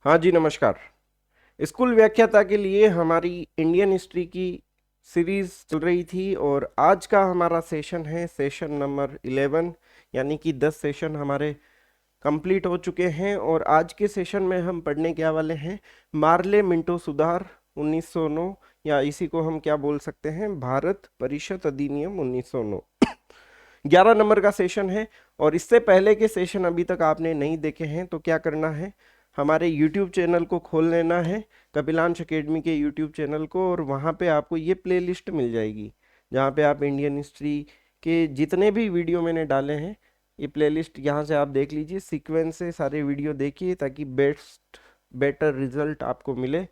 हाँ जी, नमस्कार। स्कूल व्याख्याता के लिए हमारी इंडियन हिस्ट्री की सीरीज चल रही थी और आज का हमारा सेशन है सेशन नंबर 11। यानी कि 10 सेशन हमारे कंप्लीट हो चुके हैं और आज के सेशन में हम पढ़ने क्या वाले हैं, मार्ले मिंटो सुधार 1909, या इसी को हम क्या बोल सकते हैं, भारत परिषद अधिनियम 1909। 11 नंबर का सेशन है। और इससे पहले के सेशन अभी तक आपने नहीं देखे हैं तो क्या करना है, हमारे YouTube चैनल को खोल लेना है, कपिलांश एकेडमी के YouTube चैनल को, और वहाँ पे आपको ये प्लेलिस्ट मिल जाएगी जहाँ पे आप इंडियन हिस्ट्री के जितने भी वीडियो मैंने डाले हैं, ये प्लेलिस्ट यहाँ से आप देख लीजिए, सीक्वेंस से सारे वीडियो देखिए ताकि बेटर रिजल्ट आपको मिले।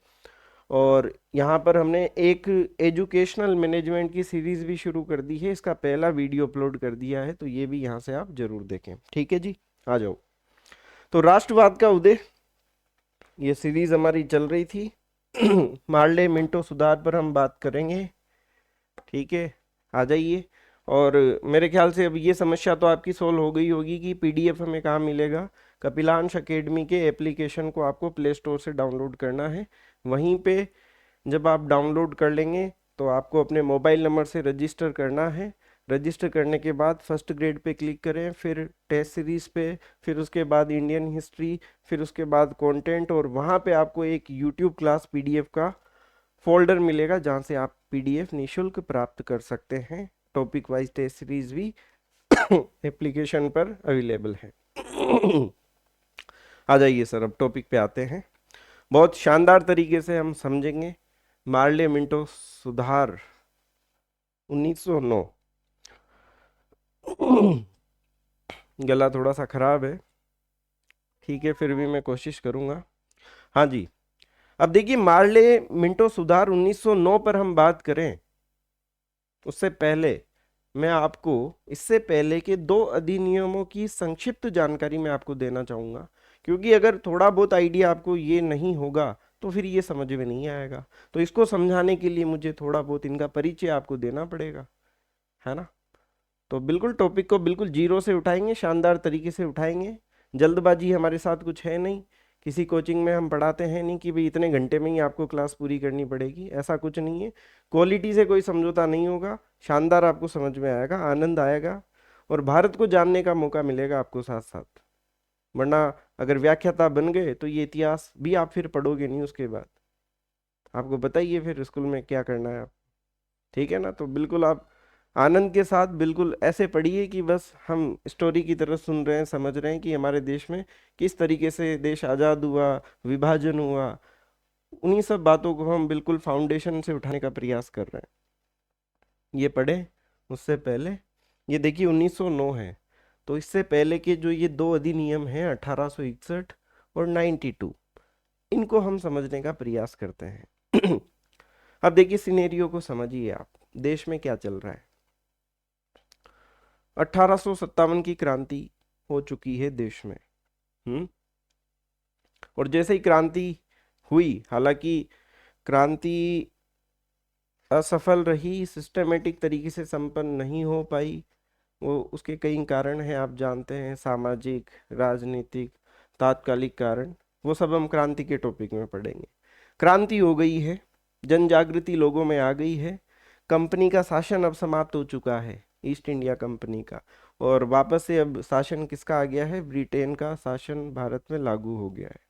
और यहाँ पर हमने एक एजुकेशनल मैनेजमेंट की सीरीज भी शुरू कर दी है, इसका पहला वीडियो अपलोड कर दिया है, तो ये भी यहाँ से आप जरूर देखें। ठीक है जी, आ जाओ। तो राष्ट्रवाद का उदय, ये सीरीज हमारी चल रही थी। मार्ले मिंटो सुधार पर हम बात करेंगे। ठीक है, आ जाइए। और मेरे ख्याल से अब ये समस्या तो आपकी सोल्व हो गई होगी कि पीडीएफ हमें कहाँ मिलेगा। कपिलांश एकेडमी के एप्लीकेशन को आपको प्ले स्टोर से डाउनलोड करना है। वहीं पे जब आप डाउनलोड कर लेंगे तो आपको अपने मोबाइल नंबर से रजिस्टर करना है। रजिस्टर करने के बाद फर्स्ट ग्रेड पे क्लिक करें, फिर टेस्ट सीरीज पे, फिर उसके बाद इंडियन हिस्ट्री, फिर उसके बाद कंटेंट, और वहाँ पे आपको एक यूट्यूब क्लास पीडीएफ का फोल्डर मिलेगा जहाँ से आप पीडीएफ निशुल्क प्राप्त कर सकते हैं। टॉपिक वाइज टेस्ट सीरीज भी एप्लीकेशन पर अवेलेबल है। आ जाइए सर, अब टॉपिक पे आते हैं। बहुत शानदार तरीके से हम समझेंगे मार्ले मिंटो सुधार 1909। गला थोड़ा सा खराब है, ठीक है, फिर भी मैं कोशिश करूंगा। हाँ जी, अब देखिए मार्ले मिंटो सुधार 1909 पर हम बात करें उससे पहले मैं आपको इससे पहले के दो अधिनियमों की संक्षिप्त जानकारी मैं आपको देना चाहूंगा, क्योंकि अगर थोड़ा बहुत आइडिया आपको ये नहीं होगा तो फिर ये समझ में नहीं आएगा। तो इसको समझाने के लिए मुझे थोड़ा बहुत इनका परिचय आपको देना पड़ेगा, है ना। तो बिल्कुल टॉपिक को बिल्कुल जीरो से उठाएंगे, शानदार तरीके से उठाएंगे। जल्दबाजी हमारे साथ कुछ है नहीं। किसी कोचिंग में हम पढ़ाते हैं नहीं कि भाई इतने घंटे में ही आपको क्लास पूरी करनी पड़ेगी, ऐसा कुछ नहीं है। क्वालिटी से कोई समझौता नहीं होगा, शानदार आपको समझ में आएगा, आनंद आएगा, और भारत को जानने का मौका मिलेगा आपको साथ साथ। वरना अगर व्याख्याता बन गए तो ये इतिहास भी आप फिर पढ़ोगे नहीं उसके बाद। आपको बताइए फिर स्कूल में क्या करना है आप। ठीक है ना, तो बिल्कुल आप आनंद के साथ बिल्कुल ऐसे पढ़िए कि बस हम स्टोरी की तरह सुन रहे हैं, समझ रहे हैं कि हमारे देश में किस तरीके से देश आज़ाद हुआ, विभाजन हुआ। उन्हीं सब बातों को हम बिल्कुल फाउंडेशन से उठाने का प्रयास कर रहे हैं। ये पढ़े उससे पहले, ये देखिए 1909 है, तो इससे पहले के जो ये दो अधिनियम हैं 1861 और 92, इनको हम समझने का प्रयास करते हैं। अब देखिए सिनेरियो को समझिए आप, देश में क्या चल रहा है। 1857 की क्रांति हो चुकी है देश में। हम्म। और जैसे ही क्रांति हुई, हालांकि क्रांति असफल रही, सिस्टमेटिक तरीके से संपन्न नहीं हो पाई। वो उसके कई कारण हैं, आप जानते हैं, सामाजिक, राजनीतिक, तात्कालिक कारण। वो सब हम क्रांति के टॉपिक में पढ़ेंगे। क्रांति हो गई है, जन जागृति लोगों में आ गई है, कंपनी का शासन अब समाप्त हो चुका है, ईस्ट इंडिया कंपनी का, और वापस से अब शासन किसका आ गया है, ब्रिटेन का शासन भारत में लागू हो गया है।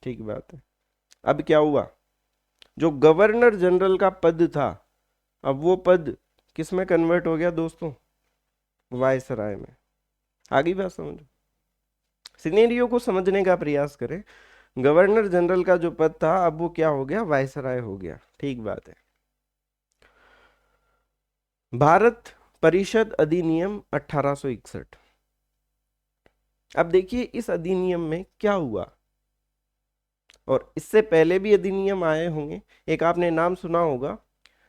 ठीक बात है। अब क्या हुआ, जो गवर्नर जनरल का पद था, अब वो पद किस में कन्वर्ट हो गया दोस्तों, वायसराय में। आगे बात समझो, सिनेरियो को समझने का प्रयास करें। गवर्नर जनरल का जो पद था अब वो क्या हो गया, वायसराय हो गया। ठीक बात है। भारत परिषद अधिनियम 1861। अब देखिए इस अधिनियम में क्या हुआ, और इससे पहले भी अधिनियम आए होंगे। एक आपने नाम सुना होगा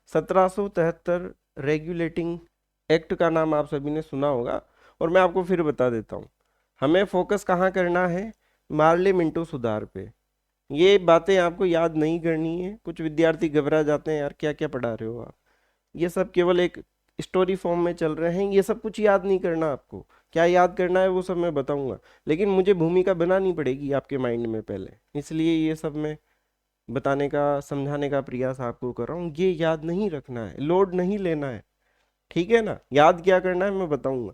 1773 रेगुलेटिंग एक्ट का नाम आप सभी ने सुना होगा। और मैं आपको फिर बता देता हूँ, हमें फोकस कहाँ करना है, मार्ले मिंटो सुधार पे। ये बातें आपको याद नहीं करनी है। कुछ विद्यार्थी घबरा जाते हैं, यार क्या क्या पढ़ा रहे हो आप। ये सब केवल एक स्टोरी फॉर्म में चल रहे हैं, ये सब कुछ याद नहीं करना आपको। क्या याद करना है वो सब मैं बताऊंगा, लेकिन मुझे भूमिका बनानी पड़ेगी आपके माइंड में पहले, इसलिए ये सब मैं बताने का समझाने का प्रयास आपको कर रहा हूँ। ये याद नहीं रखना है, लोड नहीं लेना है, ठीक है ना। याद क्या करना है मैं बताऊंगा।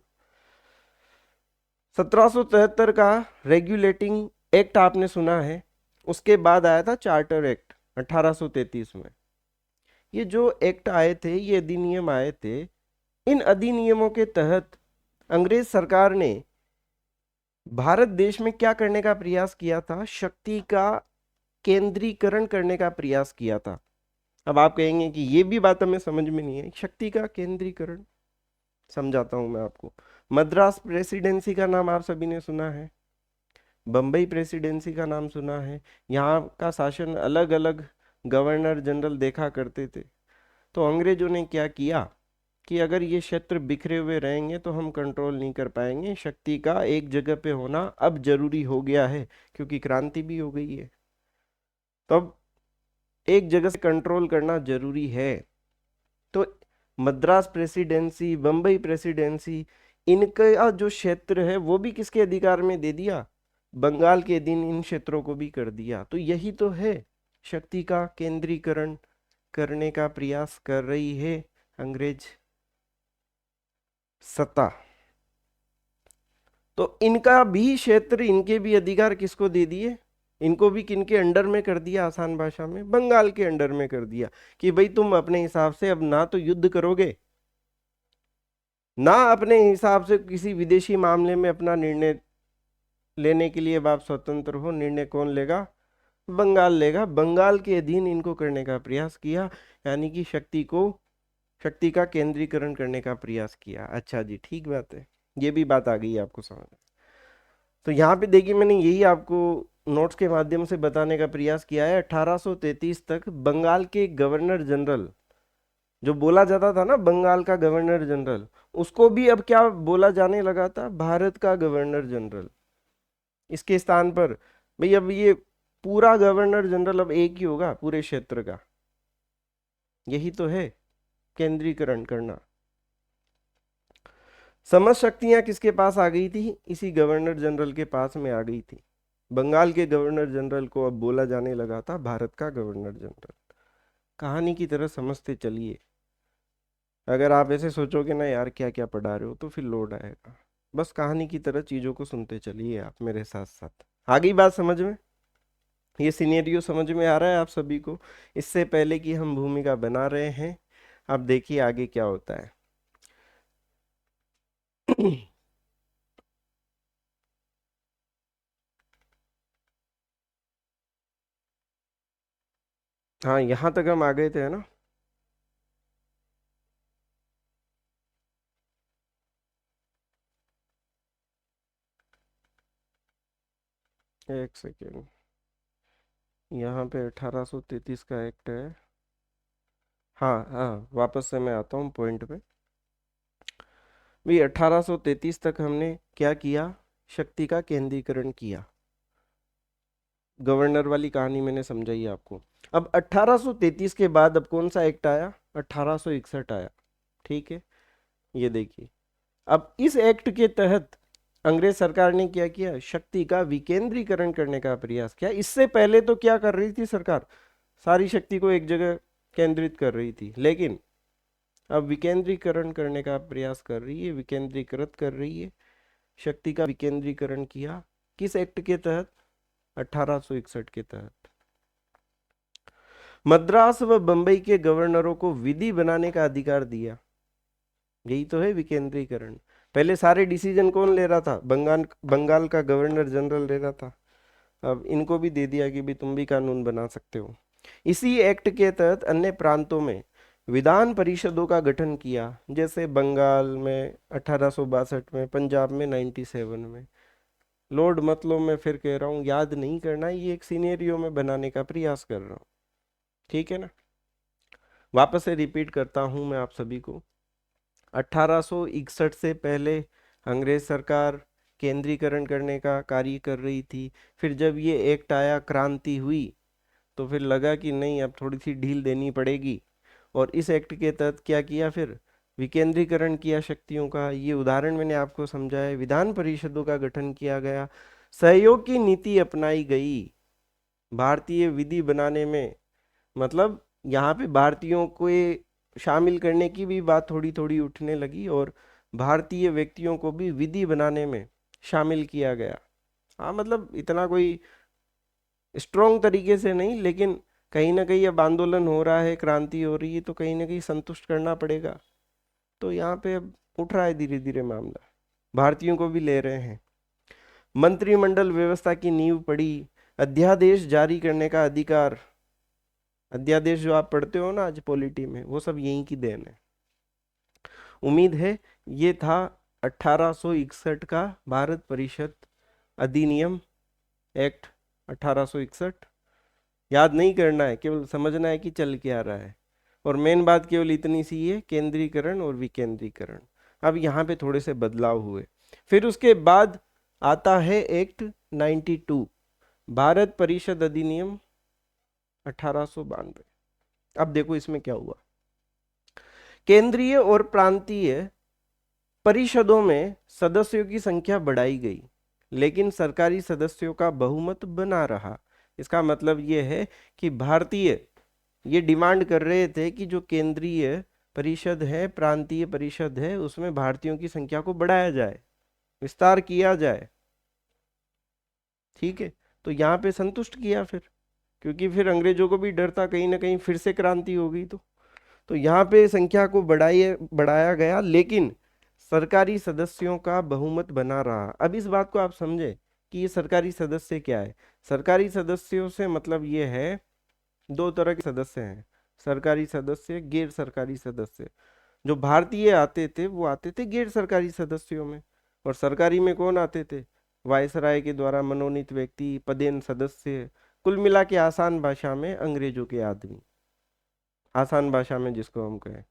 1773 का रेगुलेटिंग एक्ट आपने सुना है, उसके बाद आया था चार्टर एक्ट 1833 में। ये जो एक्ट आए थे, ये अधिनियम आए थे, इन अधिनियमों के तहत अंग्रेज सरकार ने भारत देश में क्या करने का प्रयास किया था, शक्ति का केंद्रीकरण करने का प्रयास किया था। अब आप कहेंगे कि ये भी बात हमें समझ में नहीं है, शक्ति का केंद्रीकरण समझाता हूं मैं आपको। मद्रास प्रेसिडेंसी का नाम आप सभी ने सुना है, बम्बई प्रेसिडेंसी का नाम सुना है। यहाँ का शासन अलग अलग गवर्नर जनरल देखा करते थे। तो अंग्रेजों ने क्या किया कि अगर ये क्षेत्र बिखरे हुए रहेंगे तो हम कंट्रोल नहीं कर पाएंगे, शक्ति का एक जगह पे होना अब जरूरी हो गया है, क्योंकि क्रांति भी हो गई है, तो अब एक जगह से कंट्रोल करना जरूरी है। तो मद्रास प्रेसिडेंसी, बम्बई प्रेसिडेंसी, इनका जो क्षेत्र है वो भी किसके अधिकार में दे दिया, बंगाल के अधीन इन क्षेत्रों को भी कर दिया। तो यही तो है शक्ति का केंद्रीकरण करने का प्रयास कर रही है अंग्रेज सत्ता। तो इनका भी क्षेत्र, इनके भी अधिकार किसको दे दिए, इनको भी किनके अंडर में कर दिया, आसान भाषा में बंगाल के अंडर में कर दिया, कि भाई तुम अपने हिसाब से अब ना तो युद्ध करोगे, ना अपने हिसाब से किसी विदेशी मामले में अपना निर्णय लेने के लिए अब आप स्वतंत्र हो। निर्णय कौन लेगा, बंगाल लेगा। बंगाल के अधीन इनको करने का प्रयास किया, यानी कि शक्ति का केंद्रीकरण करने का प्रयास किया। अच्छा जी, ठीक बात है, ये भी बात आ गई आपको समझ। तो यहाँ पे देखिए, मैंने यही आपको नोट्स के माध्यम से बताने का प्रयास किया है। 1833 तक बंगाल के गवर्नर जनरल, जो बोला जाता था ना बंगाल का गवर्नर जनरल, उसको भी अब क्या बोला जाने लगा था, भारत का गवर्नर जनरल। इसके स्थान पर भाई अब ये पूरा गवर्नर जनरल अब एक ही होगा पूरे क्षेत्र का। यही तो है केंद्रीकरण करना। समस्त शक्तियां किसके पास आ गई थी, इसी गवर्नर जनरल के पास में आ गई थी। बंगाल के गवर्नर जनरल को अब बोला जाने लगा था भारत का गवर्नर जनरल। कहानी की तरह समझते चलिए। अगर आप ऐसे सोचोगे ना यार क्या क्या पढ़ा रहे हो, तो फिर लोड आएगा। बस कहानी की तरह चीजों को सुनते चलिए आप मेरे साथ साथ। आ गई बात समझ में, ये सिनेरियो समझ में आ रहा है आप सभी को। इससे पहले कि हम भूमिका बना रहे हैं, आप देखिए आगे क्या होता है। हाँ, यहाँ तक हम आ गए थे, है ना। एक सेकेंड, यहाँ पे 1833 का एक्ट है। हाँ हाँ, वापस से मैं आता हूँ पॉइंट पे। भाई 1833 तक हमने क्या किया, शक्ति का केंद्रीकरण किया। गवर्नर वाली कहानी मैंने समझाई आपको। अब 1833 के बाद अब कौन सा एक्ट आया, 1861 आया, ठीक है। ये देखिए, अब इस एक्ट के तहत अंग्रेज सरकार ने क्या किया, शक्ति का विकेंद्रीकरण करने का प्रयास किया। इससे पहले तो क्या कर रही थी सरकार, सारी शक्ति को एक जगह केंद्रित कर रही थी, लेकिन अब विकेंद्रीकरण करने का प्रयास कर रही है, विकेंद्रीकृत कर रही है। शक्ति का विकेंद्रीकरण किया किस एक्ट के तहत, 1861 के तहत। मद्रास व बंबई के गवर्नरों को विधि बनाने का अधिकार दिया। यही तो है विकेंद्रीकरण। पहले सारे डिसीजन कौन ले रहा था, बंगाल का गवर्नर जनरल ले रहा था। अब इनको भी दे दिया कि भी तुम भी कानून बना सकते हो। इसी एक्ट के तहत अन्य प्रांतों में विधान परिषदों का गठन किया, जैसे बंगाल में 1862 में, पंजाब में 97 में। लोड मतलब मैं फिर कह रहा हूँ, याद नहीं करना, ये एक सिनेरियो में बनाने का प्रयास कर रहा हूँ, ठीक है ना। वापस से रिपीट करता हूँ मैं आप सभी को। 1861 से पहले अंग्रेज सरकार केंद्रीकरण करने का कार्य कर रही थी। फिर जब ये एक्ट आया, क्रांति हुई, तो फिर लगा कि नहीं अब थोड़ी सी ढील देनी पड़ेगी, और इस एक्ट के तहत क्या किया फिर, विकेंद्रीकरण किया शक्तियों का, ये उदाहरण मैंने आपको समझाया। विधान परिषदों का गठन किया गया, सहयोग की नीति अपनाई गई भारतीय विधि बनाने में, मतलब यहाँ पे भारतीयों को ये शामिल करने की भी बात थोड़ी थोड़ी उठने लगी और भारतीय व्यक्तियों को भी विधि बनाने में शामिल किया गया। हाँ, मतलब इतना कोई स्ट्रोंग तरीके से नहीं, लेकिन कहीं ना कहीं अब आंदोलन हो रहा है, क्रांति हो रही है, तो कहीं ना कहीं संतुष्ट करना पड़ेगा। तो यहाँ पे अब उठ रहा है धीरे धीरे मामला, भारतीयों को भी ले रहे हैं। मंत्रिमंडल व्यवस्था की नींव पड़ी, अध्यादेश जारी करने का अधिकार। अध्यादेश जो आप पढ़ते हो ना आज पॉलिटी में, वो सब यहीं की देन है। उम्मीद है ये था 1861 का भारत परिषद अधिनियम एक्ट 1861। याद नहीं करना है, केवल समझना है कि चल क्या रहा है। और मेन बात केवल इतनी सी है, केंद्रीकरण और विकेंद्रीकरण। अब यहाँ पे थोड़े से बदलाव हुए। फिर उसके बाद आता है एक्ट 92, भारत परिषद अधिनियम 1892। अब देखो इसमें क्या हुआ। केंद्रीय और प्रांतीय परिषदों में सदस्यों की संख्या बढ़ाई गई, लेकिन सरकारी सदस्यों का बहुमत बना रहा। इसका मतलब ये है कि भारतीय ये डिमांड कर रहे थे कि जो केंद्रीय परिषद है, प्रांतीय परिषद है, उसमें भारतीयों की संख्या को बढ़ाया जाए, विस्तार किया जाए। ठीक है, तो यहाँ पे संतुष्ट किया फिर, क्योंकि फिर अंग्रेजों को भी डर था कहीं ना कहीं फिर से क्रांति हो गई। तो यहाँ पे संख्या को बढ़ाया गया, लेकिन सरकारी सदस्यों का बहुमत बना रहा। अब इस बात को आप समझे कि ये सरकारी सदस्य क्या है। सरकारी सदस्यों से मतलब ये है, दो तरह के सदस्य हैं, सरकारी सदस्य, गैर सरकारी सदस्य। जो भारतीय आते थे वो आते थे गैर सरकारी सदस्यों में, और सरकारी में कौन आते थे? वायसराय के द्वारा मनोनीत व्यक्ति, पदेन सदस्य, कुल मिला के आसान भाषा में अंग्रेजों के आदमी, आसान भाषा में जिसको हम कहें।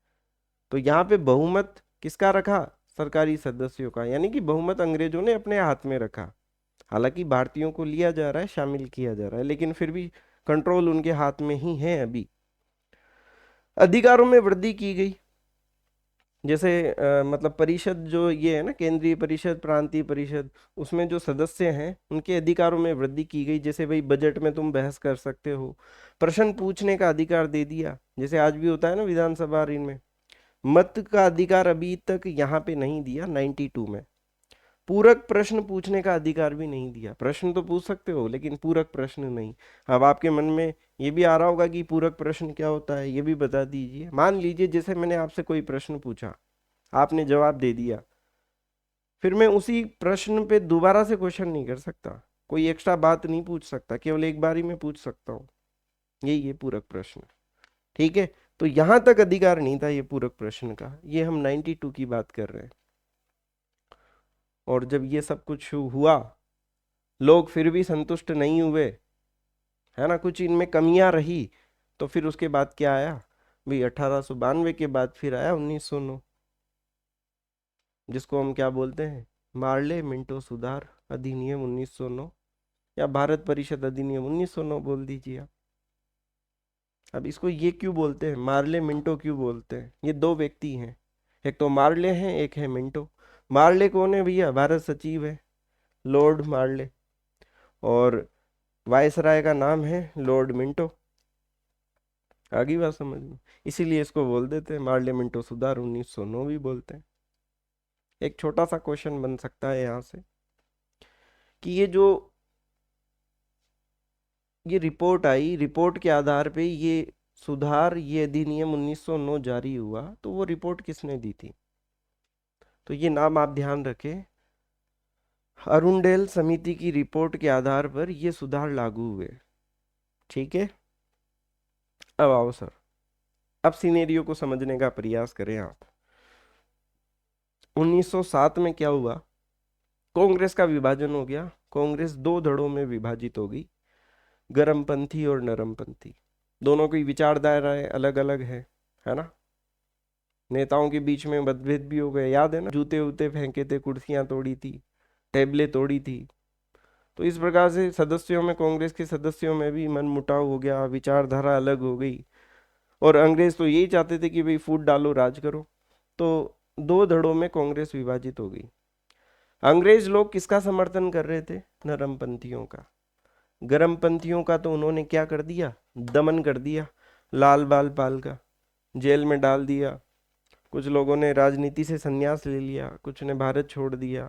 तो यहाँ पे बहुमत किसका रखा? सरकारी सदस्यों का, यानी कि बहुमत अंग्रेजों ने अपने हाथ में रखा। हालांकि भारतीयों को लिया जा रहा है, शामिल किया जा रहा है, लेकिन फिर भी कंट्रोल उनके हाथ में ही है अभी। अधिकारों में वृद्धि की गई, जैसे मतलब परिषद जो ये है ना, केंद्रीय परिषद, प्रांतीय परिषद, उसमें जो सदस्य हैं उनके अधिकारों में वृद्धि की गई। जैसे भाई बजट में तुम बहस कर सकते हो, प्रश्न पूछने का अधिकार दे दिया, जैसे आज भी होता है ना विधानसभा में। मत का अधिकार अभी तक यहाँ पे नहीं दिया 92 में। पूरक प्रश्न पूछने का अधिकार भी नहीं दिया। प्रश्न तो पूछ सकते हो, लेकिन पूरक प्रश्न नहीं। अब आपके मन में ये भी आ रहा होगा कि पूरक प्रश्न क्या होता है, ये भी बता दीजिए। मान लीजिए जैसे मैंने आपसे कोई प्रश्न पूछा, आपने जवाब दे दिया, फिर मैं उसी प्रश्न पे दोबारा से क्वेश्चन नहीं कर सकता, कोई एक्स्ट्रा बात नहीं पूछ सकता, केवल एक बार ही मैं पूछ सकता हूँ। यही है पूरक प्रश्न। ठीक है, तो यहां तक अधिकार नहीं था ये पूरक प्रश्न का। ये हम 92 की बात कर रहे हैं। और जब ये सब कुछ हुआ, लोग फिर भी संतुष्ट नहीं हुए, है ना, कुछ इनमें कमियां रही, तो फिर उसके बाद क्या आया भाई? 1892 के बाद फिर आया 1909, जिसको हम क्या बोलते हैं? मार्ले मिंटो सुधार अधिनियम 1909, या भारत परिषद अधिनियम 1909 बोल दीजिए आप। अब इसको ये क्यों बोलते हैं, मार्ले मिंटो क्यों बोलते हैं? ये दो व्यक्ति हैं, एक तो मार्ले हैं, एक है मिंटो। मार्ले कौन है भैया? भारत सचिव है, लॉर्ड मार्ले। और वायसराय का नाम है लॉर्ड मिंटो। आगे बात समझ में? इसीलिए इसको बोल देते हैं मार्ले मिंटो सुधार 1909 भी बोलते हैं। एक छोटा सा क्वेश्चन बन सकता है यहाँ से कि ये रिपोर्ट आई, रिपोर्ट के आधार पे ये सुधार, ये अधिनियम 1909 जारी हुआ, तो वो रिपोर्ट किसने दी थी? तो ये नाम आप ध्यान रखें, अरुणडेल समिति की रिपोर्ट के आधार पर ये सुधार लागू हुए। ठीक है, अब आओ सर, अब सिनेरियो को समझने का प्रयास करें आप। 1907 में क्या हुआ? कांग्रेस का विभाजन हो गया। कांग्रेस दो धड़ों में विभाजित हो गई, गर्मपंथी और नरमपंथी। दोनों की विचारधारा अलग अलग है ना। नेताओं के बीच में मतभेद भी हो गए, याद है ना, जूते उते फेंके थे, कुर्सियां तोड़ी थी, टेबलें तोड़ी थी। तो इस प्रकार से सदस्यों में, कांग्रेस के सदस्यों में भी मनमुटाव हो गया, विचारधारा अलग हो गई। और अंग्रेज तो यही चाहते थे कि भाई फूट डालो, राज करो। तो दो धड़ों में कांग्रेस विभाजित हो गई। अंग्रेज लोग किसका समर्थन कर रहे थे? नरमपंथियों का। गरमपंथियों का तो उन्होंने क्या कर दिया? दमन कर दिया। लाल बाल पाल का जेल में डाल दिया। कुछ लोगों ने राजनीति से संन्यास ले लिया, कुछ ने भारत छोड़ दिया।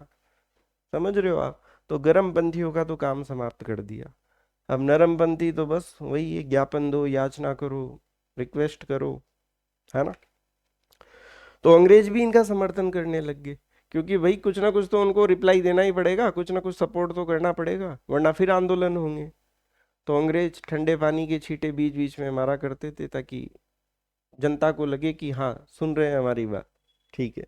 समझ रहे हो आप? तो गरमपंथियों का तो काम समाप्त कर दिया। अब नरमपंथी तो बस वही है, ज्ञापन दो, याचना करो, रिक्वेस्ट करो, है ना। तो अंग्रेज भी इनका समर्थन करने लग गए, क्योंकि भाई कुछ ना कुछ तो उनको रिप्लाई देना ही पड़ेगा, कुछ ना कुछ सपोर्ट तो करना पड़ेगा, वरना फिर आंदोलन होंगे। तो अंग्रेज ठंडे पानी के छींटे बीच बीच में मारा करते थे, ताकि जनता को लगे कि हाँ, सुन रहे हैं हमारी बात, ठीक है।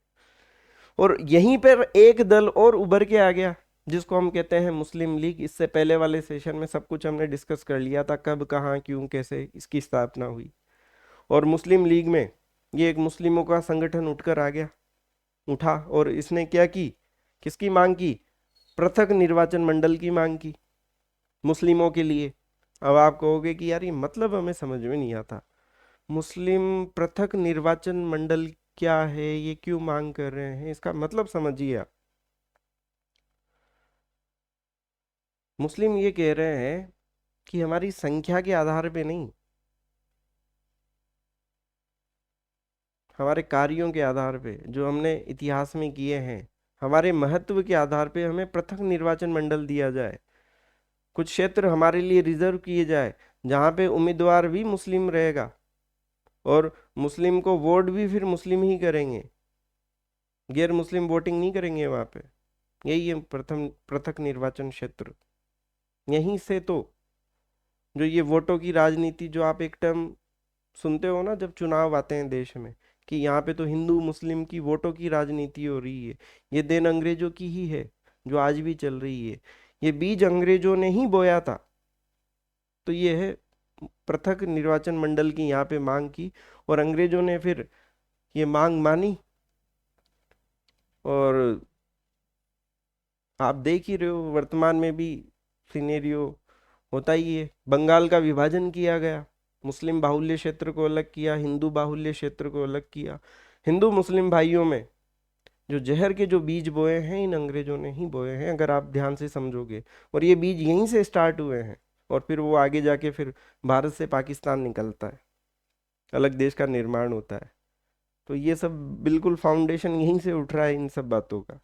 और यहीं पर एक दल और उभर के आ गया, जिसको हम कहते हैं मुस्लिम लीग। इससे पहले वाले सेशन में सब कुछ हमने डिस्कस कर लिया था, कब, कहाँ, क्यों, कैसे इसकी स्थापना हुई। और मुस्लिम लीग में ये एक मुस्लिमों का संगठन उठकर आ गया, उठा, और इसने क्या की? किसकी मांग की? पृथक निर्वाचन मंडल की मांग की मुस्लिमों के लिए। अब आप कहोगे कि यार ये मतलब हमें समझ में नहीं आता, मुस्लिम पृथक निर्वाचन मंडल क्या है, ये क्यों मांग कर रहे हैं, इसका मतलब समझिए आप। मुस्लिम ये कह रहे हैं कि हमारी संख्या के आधार पे नहीं, हमारे कार्यों के आधार पे जो हमने इतिहास में किए हैं, हमारे महत्व के आधार पे हमें पृथक निर्वाचन मंडल दिया जाए। कुछ क्षेत्र हमारे लिए रिजर्व किए जाए, जहाँ पे उम्मीदवार भी मुस्लिम रहेगा और मुस्लिम को वोट भी फिर मुस्लिम ही करेंगे, गैर मुस्लिम वोटिंग नहीं करेंगे वहाँ पे। यही है प्रथम पृथक निर्वाचन क्षेत्र। यहीं से तो जो ये वोटों की राजनीति, जो आप एक टर्म सुनते हो ना जब चुनाव आते हैं देश में, कि यहाँ पे तो हिंदू मुस्लिम की वोटों की राजनीति हो रही है, ये देन अंग्रेजों की ही है जो आज भी चल रही है। ये बीज अंग्रेजों ने ही बोया था। तो ये है पृथक निर्वाचन मंडल की यहाँ पे मांग की, और अंग्रेजों ने फिर ये मांग मानी। और आप देख ही रहे हो वर्तमान में भी सिनेरियो होता ही है। बंगाल का विभाजन किया गया, मुस्लिम बाहुल्य क्षेत्र को अलग किया, हिंदू बाहुल्य क्षेत्र को अलग किया। हिंदू मुस्लिम भाइयों में जो जहर के जो बीज बोए हैं, इन अंग्रेजों ने ही बोए हैं, अगर आप ध्यान से समझोगे। और ये बीज यहीं से स्टार्ट हुए हैं, और फिर वो आगे जाके फिर भारत से पाकिस्तान निकलता है, अलग देश का निर्माण होता है। तो ये सब बिल्कुल फाउंडेशन यहीं से उठ रहा है इन सब बातों का।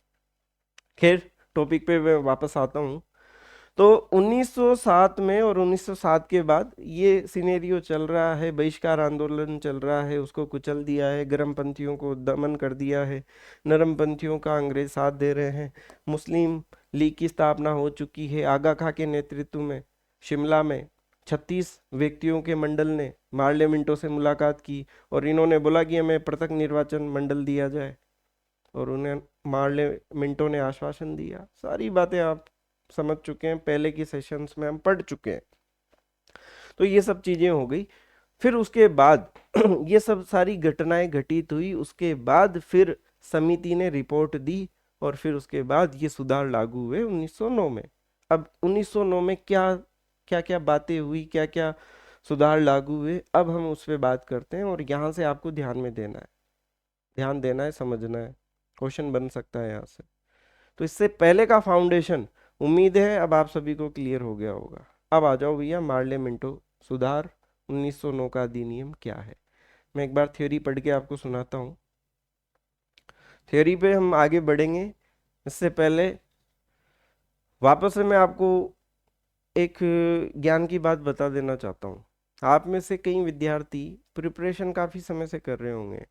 खैर, टॉपिक पे मैं वापस आता हूँ। तो 1907 में और 1907 के बाद ये सिनेरियो चल रहा है, बहिष्कार आंदोलन चल रहा है, उसको कुचल दिया है, गर्मपंथियों को दमन कर दिया है, नरमपंथियों का अंग्रेज साथ दे रहे हैं। मुस्लिम लीग की स्थापना हो चुकी है आगा खां के नेतृत्व में। शिमला में 36 व्यक्तियों के मंडल ने मार्ले मिंटो से मुलाकात की, और इन्होंने बोला कि हमें पृथक निर्वाचन मंडल दिया जाए, और उन्हें मार्ले मिंटो ने आश्वासन दिया। सारी बातें आप समझ चुके हैं, पहले की सेशंस में हम पढ़ चुके हैं। तो ये सब चीजें हो गई। फिर उसके बाद ये सब सारी घटनाएं घटित हुई, उसके बाद फिर समिति ने रिपोर्ट दी, और फिर उसके बाद ये सुधार लागू हुए 1909 में। अब 1909 में क्या क्या क्या बातें हुई, क्या क्या सुधार लागू हुए, अब हम उस पर बात करते हैं। और यहाँ से आपको ध्यान में देना है, ध्यान देना है, समझना है, क्वेश्चन बन सकता है यहाँ से। तो इससे पहले का फाउंडेशन उम्मीद है अब आप सभी को क्लियर हो गया होगा। अब आ जाओ भैया, मार्ले मिंटो सुधार 1909 का अधिनियम क्या है। मैं एक बार थ्योरी पढ़ के आपको सुनाता हूँ, थ्योरी पे हम आगे बढ़ेंगे। इससे पहले वापस से मैं आपको एक ज्ञान की बात बता देना चाहता हूँ। आप में से कई विद्यार्थी प्रिपरेशन काफ़ी समय से कर रहे होंगे,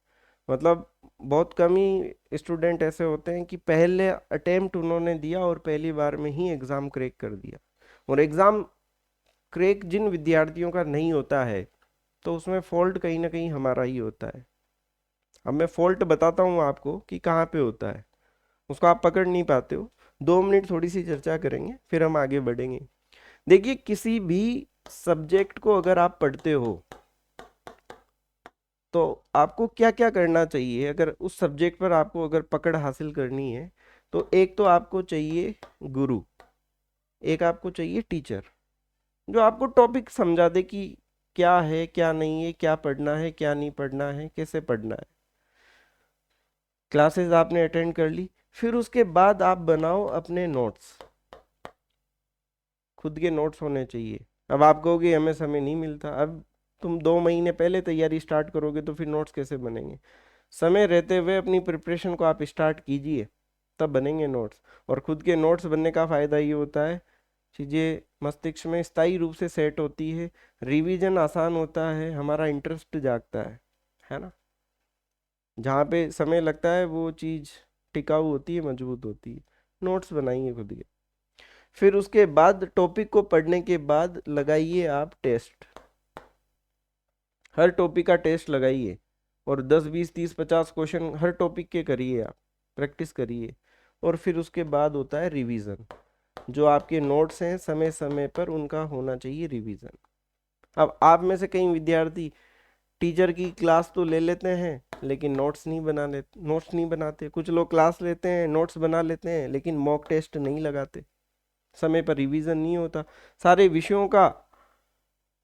मतलब बहुत कम ही स्टूडेंट ऐसे होते हैं कि पहले अटेम्प्ट उन्होंने दिया और पहली बार में ही एग्ज़ाम क्रैक कर दिया। और एग्ज़ाम क्रैक जिन विद्यार्थियों का नहीं होता है, तो उसमें फॉल्ट कहीं ना कहीं हमारा ही होता है। अब मैं फॉल्ट बताता हूँ आपको कि कहाँ पे होता है, उसको आप पकड़ नहीं पाते हो। 2 मिनट थोड़ी सी चर्चा करेंगे, फिर हम आगे बढ़ेंगे। देखिए, किसी भी सब्जेक्ट को अगर आप पढ़ते हो तो आपको क्या क्या करना चाहिए, अगर उस सब्जेक्ट पर आपको अगर पकड़ हासिल करनी है। तो एक तो आपको चाहिए गुरु, एक आपको चाहिए टीचर, जो आपको टॉपिक समझा दे कि क्या है क्या नहीं है, क्या पढ़ना है क्या नहीं पढ़ना है, कैसे पढ़ना है। क्लासेस आपने अटेंड कर ली, फिर उसके बाद आप बनाओ अपने नोट्स, खुद के नोट्स होने चाहिए। अब आप कहोगे हमें समय नहीं मिलता, अब तुम 2 महीने पहले तैयारी स्टार्ट करोगे तो फिर नोट्स कैसे बनेंगे? समय रहते हुए अपनी प्रिपरेशन को आप स्टार्ट कीजिए, तब बनेंगे नोट्स। और खुद के नोट्स बनने का फ़ायदा ये होता है, चीज़ें मस्तिष्क में स्थायी रूप से सेट होती है, रिवीजन आसान होता है, हमारा इंटरेस्ट जागता है ना। जहाँ पे समय लगता है वो चीज़ टिकाऊ होती है, मजबूत होती है। नोट्स बनाइए खुद के। फिर उसके बाद टॉपिक को पढ़ने के बाद लगाइए आप टेस्ट, हर टॉपिक का टेस्ट लगाइए, और 10 20 30 50 क्वेश्चन हर टॉपिक के करिए, आप प्रैक्टिस करिए। और फिर उसके बाद होता है रिवीजन, जो आपके नोट्स हैं समय समय पर उनका होना चाहिए रिवीजन। अब आप में से कई विद्यार्थी टीचर की क्लास तो ले लेते हैं लेकिन नोट्स नहीं बनाते। कुछ लोग क्लास लेते हैं, नोट्स बना लेते हैं, लेकिन मॉक टेस्ट नहीं लगाते, समय पर रिवीजन नहीं होता, सारे विषयों का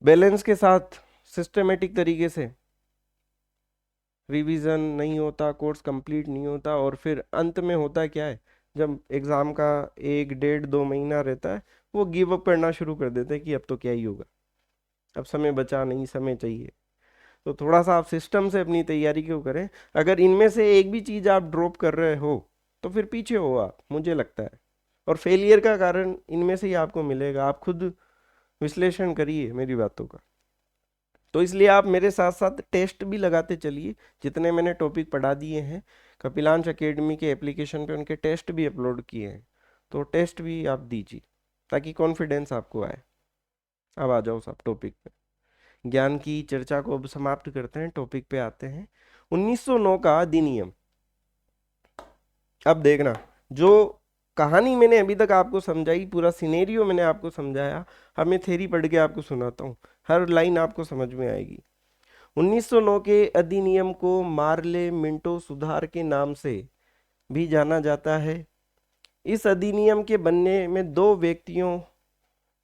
बैलेंस के साथ सिस्टमेटिक तरीके से रिवीजन नहीं होता, कोर्स कंप्लीट नहीं होता। और फिर अंत में होता क्या है, जब एग्ज़ाम का 1 1 1.5 2 महीना रहता है, वो गिव अप करना शुरू कर देते हैं कि अब तो क्या ही होगा, अब समय बचा नहीं, समय चाहिए। तो थोड़ा सा आप सिस्टम से अपनी तैयारी क्यों करें। अगर इनमें से एक भी चीज़ आप ड्रॉप कर रहे हो तो फिर पीछे हो आप, मुझे लगता है। और फेलियर का कारण इनमें से ही आपको मिलेगा, आप खुद विश्लेषण करिए मेरी बातों का। तो इसलिए आप मेरे साथ साथ टेस्ट भी लगाते चलिए, जितने मैंने टॉपिक पढ़ा दिए हैं कपिलांश एकेडमी के एप्लीकेशन पे उनके टेस्ट भी अपलोड किए हैं, तो टेस्ट भी आप दीजिए ताकि कॉन्फिडेंस आपको आए। अब आ जाओ सब टॉपिक पे, ज्ञान की चर्चा को अब समाप्त करते हैं, टॉपिक पे आते हैं। 1909 का अधिनियम। अब देखना, जो कहानी मैंने अभी तक आपको समझाई, पूरा सिनेरियो मैंने आपको समझाया, अब मैं थ्योरी पढ़ के आपको सुनाता हूँ, हर लाइन आपको समझ में आएगी। 1909 के अधिनियम को मार्ले मिंटो सुधार के नाम से भी जाना जाता है। इस अधिनियम के बनने में दो व्यक्तियों,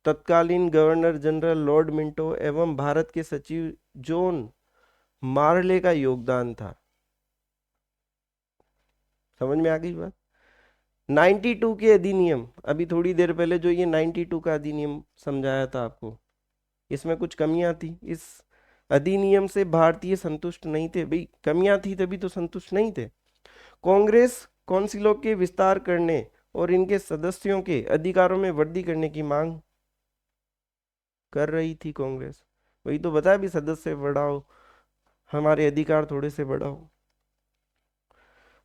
तत्कालीन गवर्नर जनरल लॉर्ड मिंटो एवं भारत के सचिव जॉन मार्ले का योगदान था। समझ में आ गई बात? 92 के अधिनियम, अभी थोड़ी देर पहले जो ये 92 का अधिनियम समझाया था आपको, इसमें कुछ कमियां थी। इस अधिनियम से भारतीय संतुष्ट नहीं थे, भाई कमियां थी तभी तो संतुष्ट नहीं थे। कांग्रेस काउंसिलों के विस्तार करने और इनके सदस्यों के अधिकारों में वृद्धि करने की मांग कर रही थी कांग्रेस। वही तो बताया भी, सदस्य बढ़ाओ, हमारे अधिकार थोड़े से बढ़ाओ।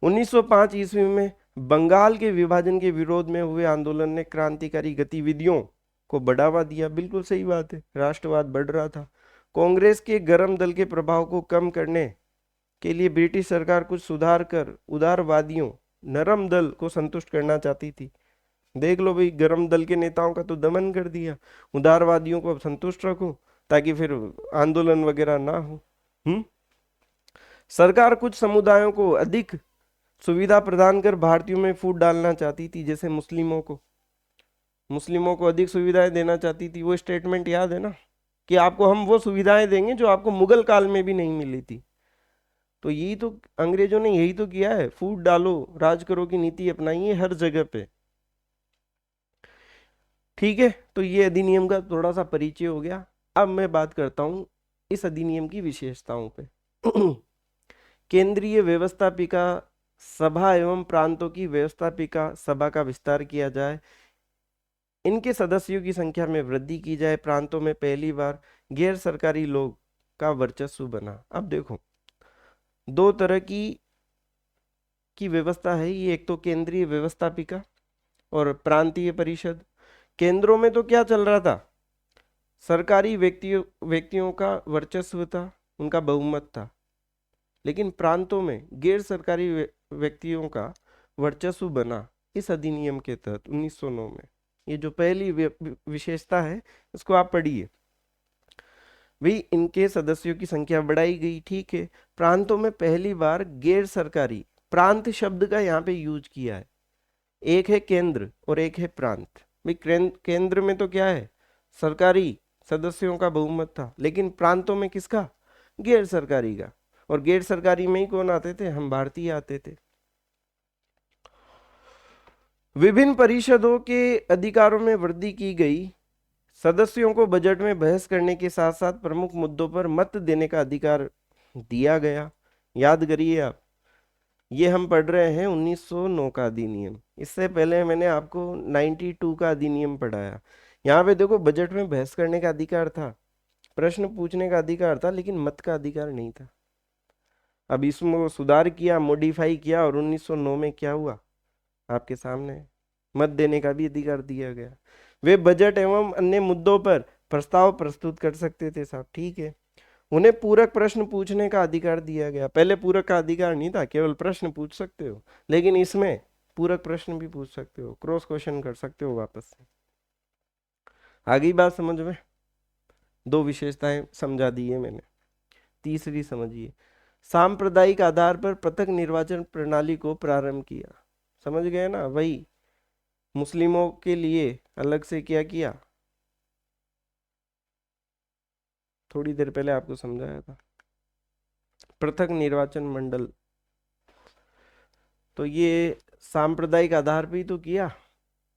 1905 ईस्वी में बंगाल के विभाजन के विरोध में हुए आंदोलन ने क्रांतिकारी गतिविधियों को बढ़ावा दिया। बिल्कुल सही बात है, राष्ट्रवाद बढ़ रहा था। कांग्रेस के गरम दल के प्रभाव को कम करने के लिए ब्रिटिश सरकार कुछ सुधार कर उदारवादियों नरम दल को संतुष्ट करना चाहती थी। देख लो भाई, गरम दल के नेताओं का तो दमन कर दिया, उदारवादियों को अब संतुष्ट रखो ताकि फिर आंदोलन वगैरह ना हो। हम्म सरकार कुछ समुदायों को अधिक सुविधा प्रदान कर भारतीयों में फूट डालना चाहती थी, जैसे मुस्लिमों को अधिक सुविधाएं देना चाहती थी। वो स्टेटमेंट याद है ना, कि आपको हम वो सुविधाएं देंगे जो आपको मुगल काल में भी नहीं मिली थी। तो यही तो अंग्रेजों ने यही तो किया है, फूट डालो, राज करो की नीति अपनाई है हर जगह पे। ठीक है, तो ये अधिनियम का थोड़ा सा परिचय हो गया। अब मैं बात करता हूं इस अधिनियम की विशेषताओं पे। केंद्रीय व्यवस्थापिका सभा एवं प्रांतों की व्यवस्थापिका सभा का विस्तार किया जाए, इनके सदस्यों की संख्या में वृद्धि की जाए, प्रांतों में पहली बार गैर सरकारी लोग का वर्चस्व बना। अब देखो, दो तरह की व्यवस्था है ये, एक तो केंद्रीय व्यवस्थापिका और प्रांतीय परिषद। केंद्रों में तो क्या चल रहा था, सरकारी व्यक्तियों का वर्चस्व था, उनका बहुमत था। लेकिन प्रांतों में गैर सरकारी व्यक्तियों का वर्चस्व बना इस अधिनियम के तहत 1909 में। ये जो पहली विशेषता है, इसको आप पढ़िए भाई, इनके सदस्यों की संख्या बढ़ाई गई। ठीक है, प्रांतों में पहली बार गैर सरकारी, प्रांत शब्द का यहाँ पे यूज किया है। एक है केंद्र और एक है प्रांत। भाई केंद्र में तो क्या है, सरकारी सदस्यों का बहुमत था, लेकिन प्रांतों में किसका, गैर सरकारी का। और गैर सरकारी में ही कौन आते थे, हम भारतीय आते थे। विभिन्न परिषदों के अधिकारों में वृद्धि की गई। सदस्यों को बजट में बहस करने के साथ साथ प्रमुख मुद्दों पर मत देने का अधिकार दिया गया। याद करिए आप, ये हम पढ़ रहे हैं 1909 का अधिनियम। इससे पहले मैंने आपको 92 का अधिनियम पढ़ाया। यहाँ पे देखो, बजट में बहस करने का अधिकार था, प्रश्न पूछने का अधिकार था, लेकिन मत का अधिकार नहीं था। अब इसमें सुधार किया, मॉडिफाई किया, और 1909 में क्या हुआ आपके सामने, मत देने का भी अधिकार दिया गया। वे बजट एवं अन्य मुद्दों पर प्रस्ताव प्रस्तुत कर सकते थे साहब, ठीक है। उन्हें पूरक प्रश्न पूछने का अधिकार दिया गया। पहले पूरक का अधिकार नहीं था, केवल प्रश्न पूछ सकते हो, लेकिन इसमें पूरक प्रश्न भी पूछ सकते हो, क्रॉस क्वेश्चन कर सकते हो वापस से। आगे बात समझ में, दो विशेषताएं समझा दी है मैंने। तीसरी समझिए, सांप्रदायिक आधार पर पृथक निर्वाचन प्रणाली को प्रारंभ किया। समझ गए ना, वही मुस्लिमों के लिए अलग से क्या किया, थोड़ी देर पहले आपको समझाया था, पृथक निर्वाचन मंडल। तो ये सांप्रदायिक आधार पे ही तो किया,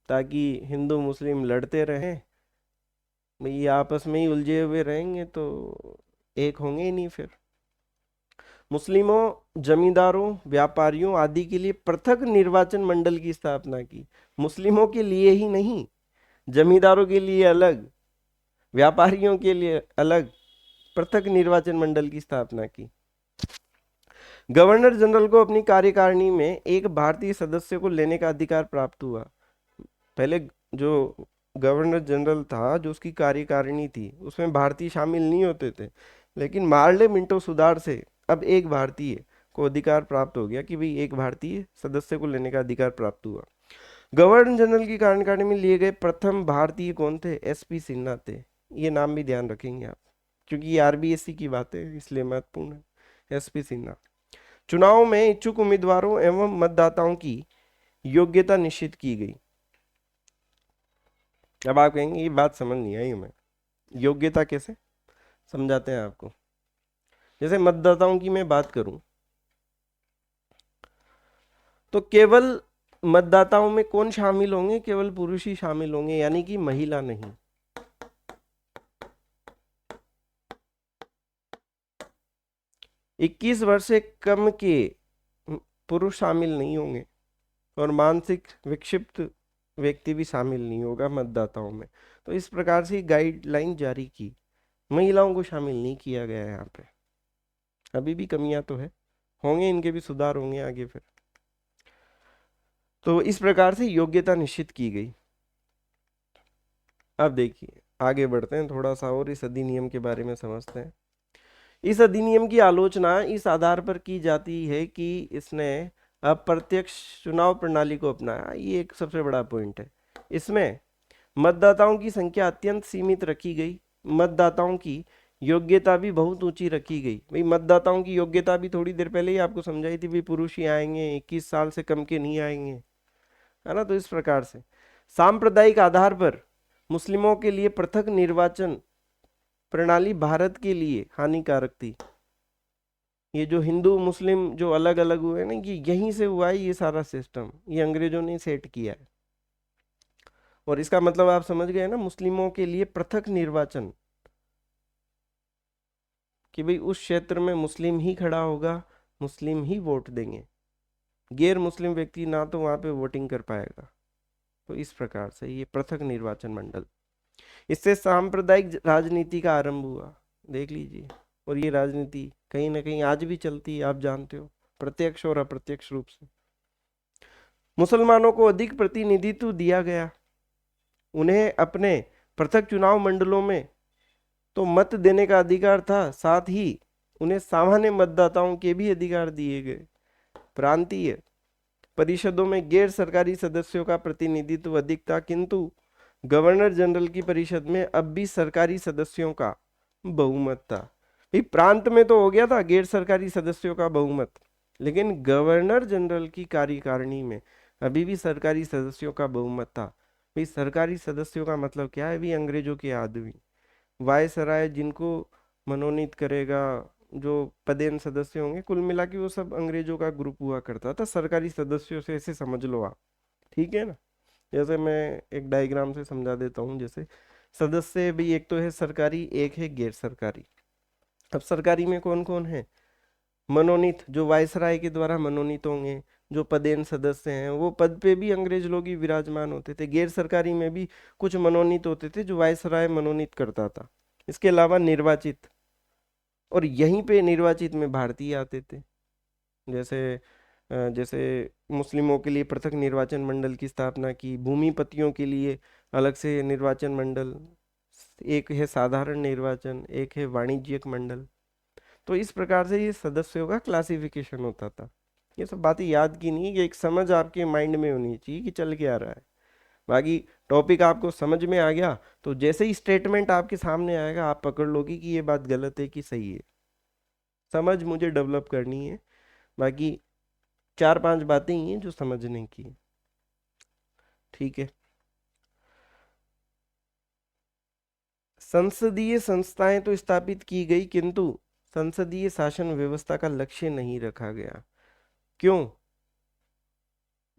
ताकि हिंदू मुस्लिम लड़ते रहें, भाई आपस में ही उलझे हुए रहेंगे तो एक होंगे ही नहीं फिर। मुस्लिमों, जमींदारों, व्यापारियों आदि के लिए पृथक निर्वाचन मंडल की स्थापना की। मुस्लिमों के लिए ही नहीं, जमींदारों के लिए अलग, व्यापारियों के लिए अलग पृथक निर्वाचन मंडल की स्थापना की। गवर्नर जनरल को अपनी कार्यकारिणी में एक भारतीय सदस्य को लेने का अधिकार प्राप्त हुआ। पहले जो गवर्नर जनरल था, जो उसकी कार्यकारिणी थी, उसमें भारतीय शामिल नहीं होते थे, लेकिन मार्ले मिंटो सुधार से अब एक भारतीय को अधिकार प्राप्त हो गया कि भाई एक भारतीय सदस्य को लेने का अधिकार प्राप्त हुआ। गवर्नर जनरल की कार्यकारिणी में लिए गए प्रथम भारतीय कौन थे? एसपी सिन्हा थे। ये नाम भी ध्यान रखेंगे आप, क्योंकि ये आरबीएससी की बात है, इसलिए महत्वपूर्ण है। एसपी सिन्हा। चुनाव में इच्छुक उम्मीदवारों एवं मतदाताओं की योग्यता निश्चित की गई। अब आप कहेंगे ये बात समझ नहीं आई हमें, योग्यता कैसे, समझाते हैं आपको। जैसे मतदाताओं की मैं बात करूं, तो केवल मतदाताओं में कौन शामिल होंगे? केवल पुरुष ही शामिल होंगे, यानी कि महिला नहीं। इक्कीस वर्ष से कम के पुरुष शामिल नहीं होंगे, और मानसिक विक्षिप्त व्यक्ति भी शामिल नहीं होगा मतदाताओं में। तो इस प्रकार से गाइडलाइन जारी की, महिलाओं को शामिल नहीं किया गया है यहाँ पे। अभी भी कमियां तो है, होंगे, इनके भी सुधार होंगे आगे फिर। तो इस प्रकार से योग्यता निश्चित की गई। अब देखिए आगे बढ़ते हैं थोड़ा सा और इस अधिनियम के बारे में समझते हैं। इस अधिनियम की आलोचना इस आधार पर की जाती है कि इसने अप्रत्यक्ष चुनाव प्रणाली को अपनाया। ये एक सबसे बड़ा पॉइंट है। इसमें मतदाताओं की संख्या अत्यंत सीमित रखी गई, मतदाताओं की योग्यता भी बहुत ऊंची रखी गई। भाई मतदाताओं की योग्यता भी थोड़ी देर पहले ही आपको समझाई थी, भाई पुरुष ही आएंगे, 21 साल से कम के नहीं आएंगे, है ना। तो इस प्रकार से सांप्रदायिक आधार पर मुस्लिमों के लिए पृथक निर्वाचन प्रणाली भारत के लिए हानिकारक थी। ये जो हिंदू मुस्लिम जो अलग अलग हुए ना, कि यहीं से हुआ है ये सारा सिस्टम, ये अंग्रेजों ने सेट किया है। और इसका मतलब आप समझ गए ना, मुस्लिमों के लिए पृथक निर्वाचन, कि भाई उस क्षेत्र में मुस्लिम ही खड़ा होगा, मुस्लिम ही वोट देंगे, गैर मुस्लिम व्यक्ति ना तो वहां पे वोटिंग कर पाएगा। तो इस प्रकार से ये पृथक निर्वाचन मंडल, इससे सांप्रदायिक राजनीति का आरंभ हुआ, देख लीजिए। और ये राजनीति कहीं ना कहीं आज भी चलती है, आप जानते हो, प्रत्यक्ष और अप्रत्यक्ष रूप से। मुसलमानों को अधिक प्रतिनिधित्व दिया गया, उन्हें अपने पृथक चुनाव मंडलों में तो मत देने का अधिकार था, साथ ही उन्हें सामान्य मतदाताओं के भी अधिकार दिए गए। प्रांतीय परिषदों में गैर सरकारी सदस्यों का प्रतिनिधित्व अधिक था, किंतु गवर्नर जनरल की परिषद में अब भी सरकारी सदस्यों का बहुमत था। भाई प्रांत में तो हो गया था गैर सरकारी सदस्यों का बहुमत, लेकिन गवर्नर जनरल की कार्यकारिणी में अभी भी सरकारी सदस्यों का बहुमत था। भाई सरकारी सदस्यों का मतलब क्या है? भी अंग्रेजों के आदमी, वायसराय जिनको मनोनीत करेगा, जो पदेन सदस्य होंगे, कुल मिला के वो सब अंग्रेजों का ग्रुप हुआ करता था। सरकारी सदस्यों से ऐसे समझ लो आप, ठीक है ना। जैसे मैं एक डायग्राम से समझा देता हूँ। जैसे सदस्य भी एक तो है सरकारी, एक है गैर सरकारी। अब सरकारी में कौन कौन है? मनोनीत, जो वायसराय के द्वारा मनोनीत होंगे, जो पदेन सदस्य हैं, वो पद पे भी अंग्रेज लोग ही विराजमान होते थे। गैर सरकारी में भी कुछ मनोनीत होते थे जो वायसराय मनोनीत करता था। इसके अलावा निर्वाचित, और यहीं पे निर्वाचित में भारतीय आते थे। जैसे जैसे मुस्लिमों के लिए पृथक निर्वाचन मंडल की स्थापना की, भूमिपतियों के लिए अलग से निर्वाचन मंडल, एक है साधारण निर्वाचन, एक है वाणिज्यिक मंडल। तो इस प्रकार से ये सदस्यों का क्लासिफिकेशन होता था। ये सब बातें याद की नहीं, ये एक समझ आपके माइंड में होनी चाहिए कि चल क्या रहा है। बाकी टॉपिक आपको समझ में आ गया तो जैसे ही स्टेटमेंट आपके सामने आएगा आप पकड़ लोगे कि ये बात गलत है कि सही है। समझ मुझे डेवलप करनी है। बाकी 4-5 बातें ही हैं जो समझने की हैं। ठीक है। संसदीय संस्थाएं तो स्थापित की गई किंतु संसदीय शासन व्यवस्था का लक्ष्य नहीं रखा गया। क्यों?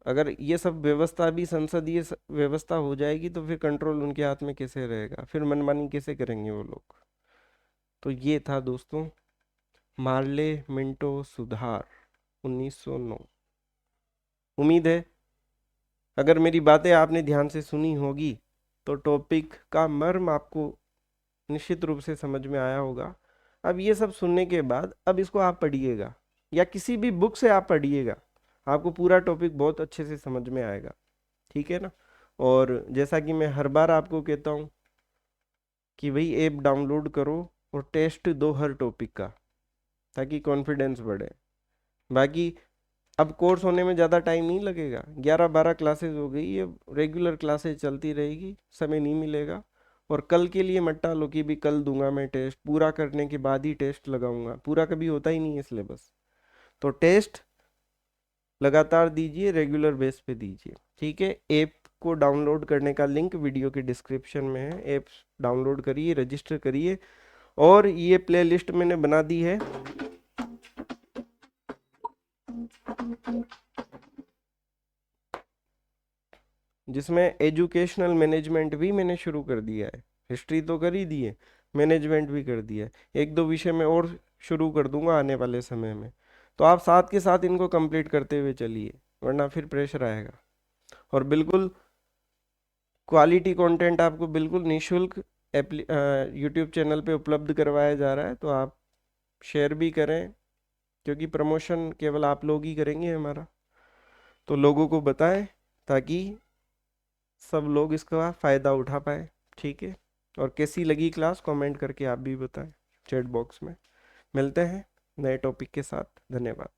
अगर ये सब व्यवस्था भी संसदीय व्यवस्था हो जाएगी तो फिर कंट्रोल उनके हाथ में कैसे रहेगा, फिर मनमानी कैसे करेंगे वो लोग। तो ये था दोस्तों मार्ले मिंटो सुधार 1909। उम्मीद है अगर मेरी बातें आपने ध्यान से सुनी होगी तो टॉपिक का मर्म आपको निश्चित रूप से समझ में आया होगा। अब ये सब सुनने के बाद अब इसको आप पढ़िएगा या किसी भी बुक से आप पढ़िएगा, आपको पूरा टॉपिक बहुत अच्छे से समझ में आएगा। ठीक है ना? और जैसा कि मैं हर बार आपको कहता हूँ कि भाई ऐप डाउनलोड करो और टेस्ट दो हर टॉपिक का, ताकि कॉन्फिडेंस बढ़े। बाकी अब कोर्स होने में ज़्यादा टाइम नहीं लगेगा, 11-12 क्लासेस हो गई, ये रेगुलर क्लासेस चलती रहेगी, समय नहीं मिलेगा। और कल के लिए मत टालो कि भी कल दूंगा मैं टेस्ट, पूरा करने के बाद ही टेस्ट लगाऊंगा, पूरा कभी होता ही नहीं है सिलेबस। तो टेस्ट लगातार दीजिए, रेगुलर बेस पे दीजिए। ठीक है? ऐप को डाउनलोड करने का लिंक वीडियो के डिस्क्रिप्शन में है। ऐप डाउनलोड करिए, रजिस्टर करिए, और ये प्लेलिस्ट मैंने बना दी है जिसमें एजुकेशनल मैनेजमेंट भी मैंने शुरू कर दिया है। हिस्ट्री तो कर ही दी है, मैनेजमेंट भी कर दिया है, 1-2 विषय में और शुरू कर दूंगा आने वाले समय में। तो आप साथ के साथ इनको कंप्लीट करते हुए चलिए, वरना फिर प्रेशर आएगा। और बिल्कुल क्वालिटी कंटेंट आपको बिल्कुल निःशुल्क यूट्यूब चैनल पे उपलब्ध करवाया जा रहा है, तो आप शेयर भी करें, क्योंकि प्रमोशन केवल आप लोग ही करेंगे हमारा। तो लोगों को बताएं ताकि सब लोग इसका फ़ायदा उठा पाए। ठीक है? और कैसी लगी क्लास कमेंट करके आप भी बताएं चैट बॉक्स में। मिलते हैं नए टॉपिक के साथ। धन्यवाद।